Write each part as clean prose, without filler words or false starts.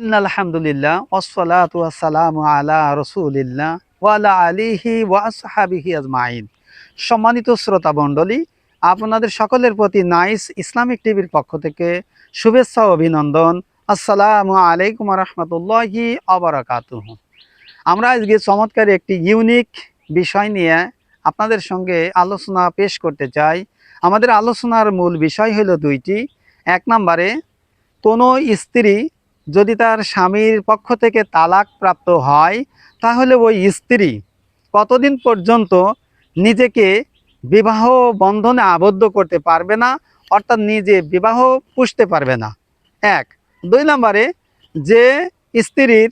ইন্নালহামদুলিল্লাহ ওয়াসসালাতু ওয়াসসালামু আলা রাসূলিল্লাহ ওয়া আলা আলিহি ওয়া আসহাবিহি আজমাইন। সম্মানিত শ্রোতা মণ্ডলী, আপনাদের সকলের প্রতি নাইস ইসলামিক টিভির পক্ষ থেকে শুভেচ্ছা ও অভিনন্দন। আসসালামু আলাইকুম ওয়া রাহমাতুল্লাহি ওয়া বারাকাতুহু। আমরা আজকে চমৎকার একটি ইউনিক বিষয় নিয়ে আপনাদের সঙ্গে আলোচনা পেশ করতে চাই। আমাদের আলোচনার মূল বিষয় হলো দুইটি। এক নম্বরে, কোনো স্ত্রী যদি তার স্বামীর পক্ষ থেকে তালাক প্রাপ্ত হয়, তাহলে ওই স্ত্রী কতদিন পর্যন্ত নিজেকে বিবাহ বন্ধনে আবদ্ধ করতে পারবে না, অর্থাৎ নিজে বিবাহ পুষতে পারবে না। এক। দুই নম্বরে, যে স্ত্রীর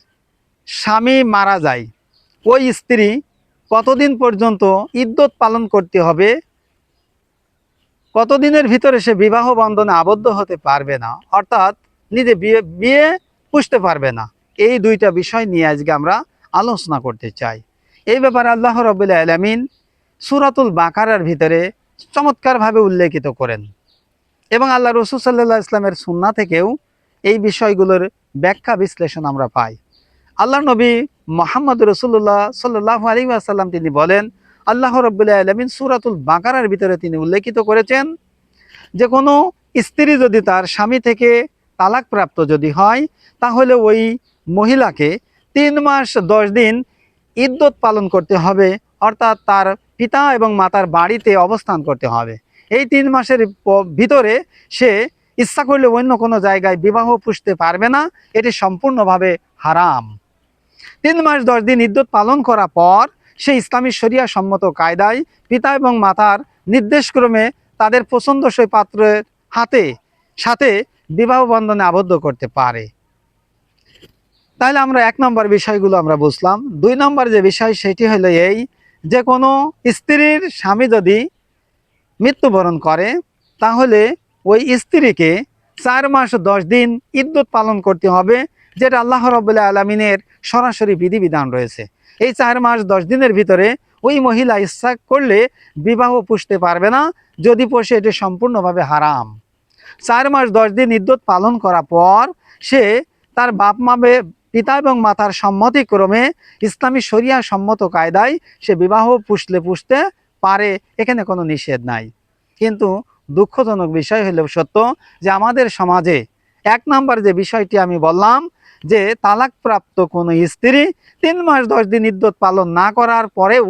স্বামী মারা যায়, ওই স্ত্রী কতদিন পর্যন্ত ইদ্যত পালন করতে হবে, কতদিনের ভিতরে সে বিবাহ বন্ধনে আবদ্ধ হতে পারবে না, অর্থাৎ নিজে বিয়ে পুষতে পারবে না। এই দুইটা বিষয় নিয়ে আজকে আমরা আলোচনা করতে চাই। এই ব্যাপারে আল্লাহ রাব্বুল আলামিন সূরাতুল বাকারার ভিতরে চমৎকারভাবে উল্লেখিত করেন এবং আল্লাহ রাসূল সাল্লাল্লাহু আলাইহি ওয়াসাল্লামের সুন্নাহ থেকেও এই বিষয়গুলোর ব্যাখ্যা বিশ্লেষণ আমরা পাই। আল্লাহ নবী মুহাম্মদ রাসূলুল্লাহ সাল্লাল্লাহু আলাইহি ওয়াসাল্লাম তিনি বলেন, আল্লাহ রাব্বুল আলামিন সূরাতুল বাকারার ভিতরে তিনি উল্লেখিত করেছেন যে কোনো স্ত্রী যদি তার স্বামী থেকে তালাক প্রাপ্ত যদি হয়, তাহলে ওই মহিলাকে 3 মাস 10 দিন ইদ্যত পালন করতে হবে, অর্থাৎ তার পিতা এবং মাতার বাড়িতে অবস্থান করতে হবে। এই 3 মাসের ভিতরে সে ইচ্ছা করলে অন্য কোনো জায়গায় বিবাহ পুষতে পারবে না, এটি সম্পূর্ণভাবে হারাম। 3 মাস 10 দিন ইদ্যত পালন করার পর সে ইসলামী শরিয়া সম্মত কায়দায় পিতা এবং মাতার নির্দেশক্রমে তাদের পছন্দসই পাত্রের সাথে বিবাহ বন্ধনে আবদ্ধ করতে পারে। তাহলে আমরা 1 নম্বর বিষয়গুলো আমরা বুঝলাম। 2 নম্বর যে বিষয় সেটি হলো এই, যে কোনো স্ত্রীর স্বামী যদি মৃত্যুবরণ করে, তাহলে ওই স্ত্রীকে 4 মাস 10 দিন ইদ্যত পালন করতে হবে, যেটা আল্লাহ রাব্বুল আলামিনের সরাসরি বিধিবিধান রয়েছে। এই 4 মাস 10 দিনের ভিতরে ওই মহিলা ইচ্ছা করলে বিবাহ পুষতে পারবে না, যদি পোষে এটি সম্পূর্ণভাবে হারাম। 4 মাস 10 দিন ইদ্যত পালন করার পর সে তার বাপ মা পিতা এবং মাতার সম্মতিক্রমে ইসলামী শরিয়া সম্মত কায়দায় সে বিবাহ পুষতে পারে, এখানে কোনো নিষেধ নাই। কিন্তু দুঃখজনক বিষয় হলেও সত্য যে আমাদের সমাজে 1 নম্বর যে বিষয়টি আমি বললাম, যে তালাকপ্রাপ্ত কোনো স্ত্রী 3 মাস 10 দিন ইদ্যত পালন না করার পরেও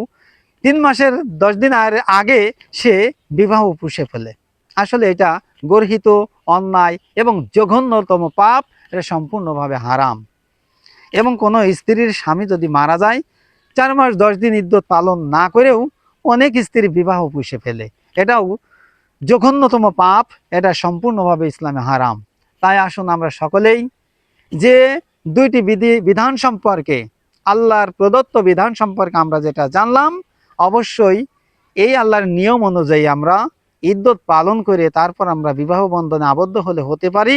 3 মাসের 10 দিন আগে সে বিবাহ পুষে ফেলে। আসলে এটা গর্হিত, অন্যায় এবং জঘন্যতম পাপ, এটা সম্পূর্ণভাবে হারাম। এবং কোনো স্ত্রীর স্বামী যদি মারা যায়, 4 মাস 10 দিন ইদ্যত পালন না করেও অনেক স্ত্রী বিবাহ পুষে ফেলে, এটাও জঘন্যতম পাপ, এটা সম্পূর্ণভাবে ইসলামে হারাম। তাই আসুন আমরা সকলেই যে দুইটি বিধান সম্পর্কে, আল্লাহর প্রদত্ত বিধান সম্পর্কে আমরা যেটা জানলাম, অবশ্যই এই আল্লাহর নিয়ম অনুযায়ী আমরা ইদ্যত পালন করে তারপর আমরা বিবাহ বন্ধনে আবদ্ধ হতে পারি।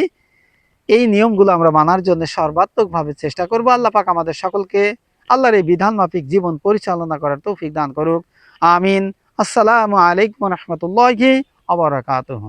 এই নিয়মগুলো আমরা মানার জন্য সর্বাত্মকভাবে চেষ্টা করব। আল্লাহ পাক আমাদের সকলকে আল্লাহর এই বিধান মাফিক জীবন পরিচালনা করার তৌফিক দান করুক। আমিন। আসসালামু আলাইকুম ওয়া রাহমাতুল্লাহি ওয়া বারাকাতুহু।